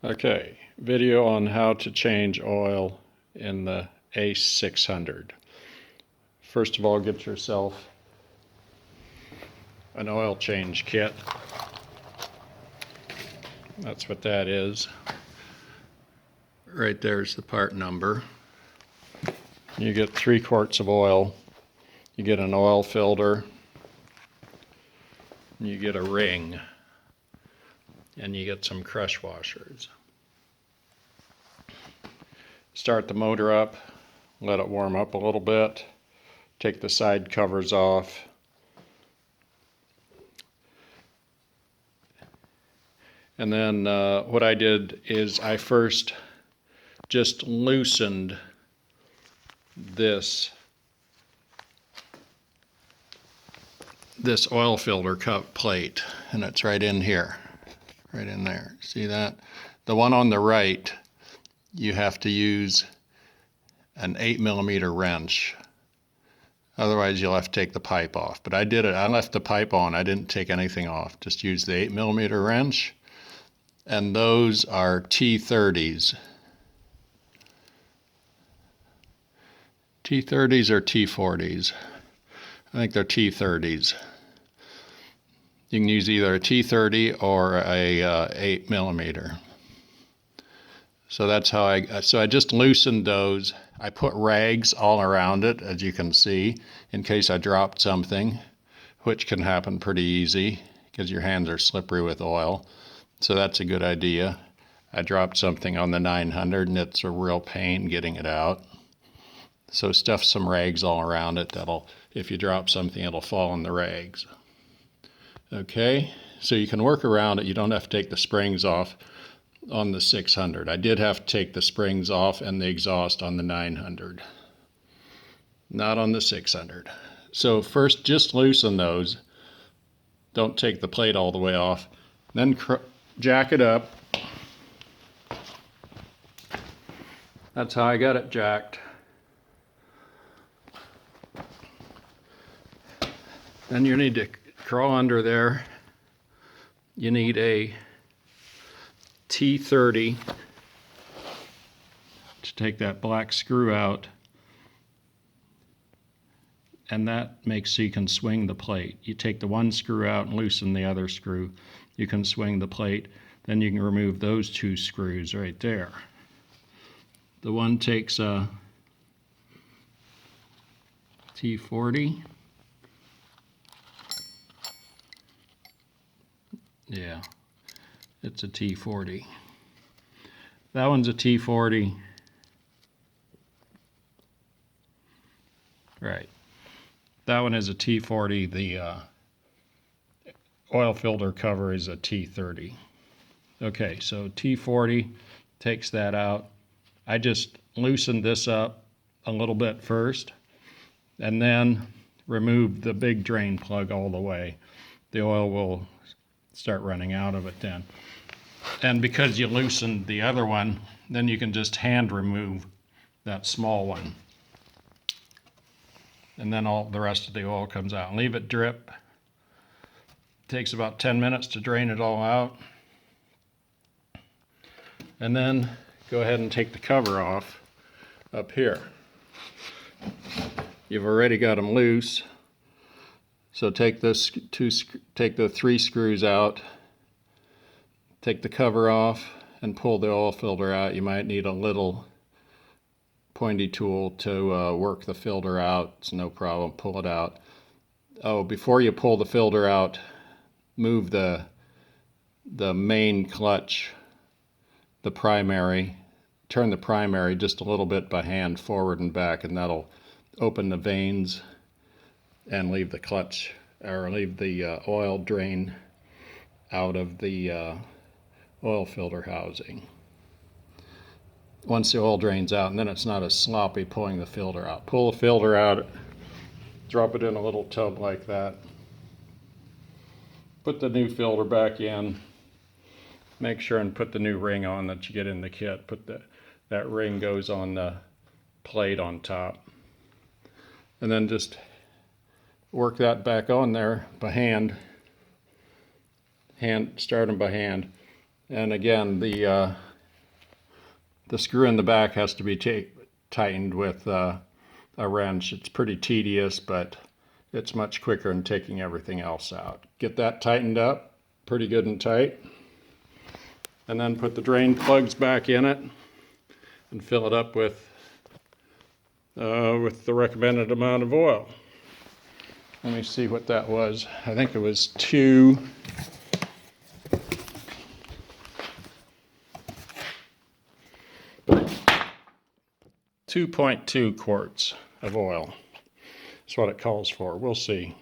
Okay, video on how to change oil in the ACE 600. First of all, get yourself an oil change kit. That's what that is. Right there's the part number. You get 3 quarts of oil. You get an oil filter. You get a ring. And you get some crush washers. Start the motor up, let it warm up a little bit, take the side covers off, and then what I did is I first just loosened this oil filter cup plate, and it's right in here. Right in there. See that? The one on the right, you have to use an 8mm wrench. Otherwise, you'll have to take the pipe off. But I did it. I left the pipe on. I didn't take anything off. Just use the 8mm wrench. And those are T30s. T30s or T40s? I think they're T30s. You can use either a T30 or a 8mm. So that's how I just loosened those. I put rags all around it, as you can see, in case I dropped something, which can happen pretty easy because your hands are slippery with oil. So that's a good idea. I dropped something on the 900 and it's a real pain getting it out. So stuff some rags all around it. That'll, if you drop something, it'll fall in the rags. Okay, so you can work around it. You don't have to take the springs off on the 600. I did have to take the springs off and the exhaust on the 900. Not on the 600. So first just loosen those. Don't take the plate all the way off. Then jack it up. That's how I got it jacked. Then you need to crawl under there. You need a T30 to take that black screw out, and that makes so you can swing the plate. You take the one screw out and loosen the other screw. You can swing the plate. Then you can remove those 2 screws right there. The one takes a T40. Yeah, it's a T40. That one's a T40. Right. That one is a T40. The oil filter cover is a T30. Okay, so T40 takes that out. I just loosened this up a little bit first and then removed the big drain plug all the way. The oil will start running out of it then. And because you loosened the other one, then you can just hand remove that small one. And then all the rest of the oil comes out. And leave it drip. It takes about 10 minutes to drain it all out. And then go ahead and take the cover off up here. You've already got them loose. So take the 3 screws out, take the cover off, and pull the oil filter out. You might need a little pointy tool to work the filter out. It's no problem. Pull it out. Oh, before you pull the filter out, move the main clutch, the primary. Turn the primary just a little bit by hand forward and back, and that'll open the vanes and leave the clutch, or leave the oil drain out of the oil filter housing. Once the oil drains out, and then it's not as sloppy pulling the filter out. Pull the filter out, drop it in a little tub like that. Put the new filter back in. Make sure and put the new ring on that you get in the kit. That ring goes on the plate on top. And then just work that back on there by hand. Start them by hand. And again, the The screw in the back has to be tightened with a wrench. It's pretty tedious, but it's much quicker than taking everything else out. Get that tightened up pretty good and tight, and then put the drain plugs back in it and fill it up with the recommended amount of oil. Let me see what that was. I think it was 2.2 quarts of oil. That's what it calls for. We'll see.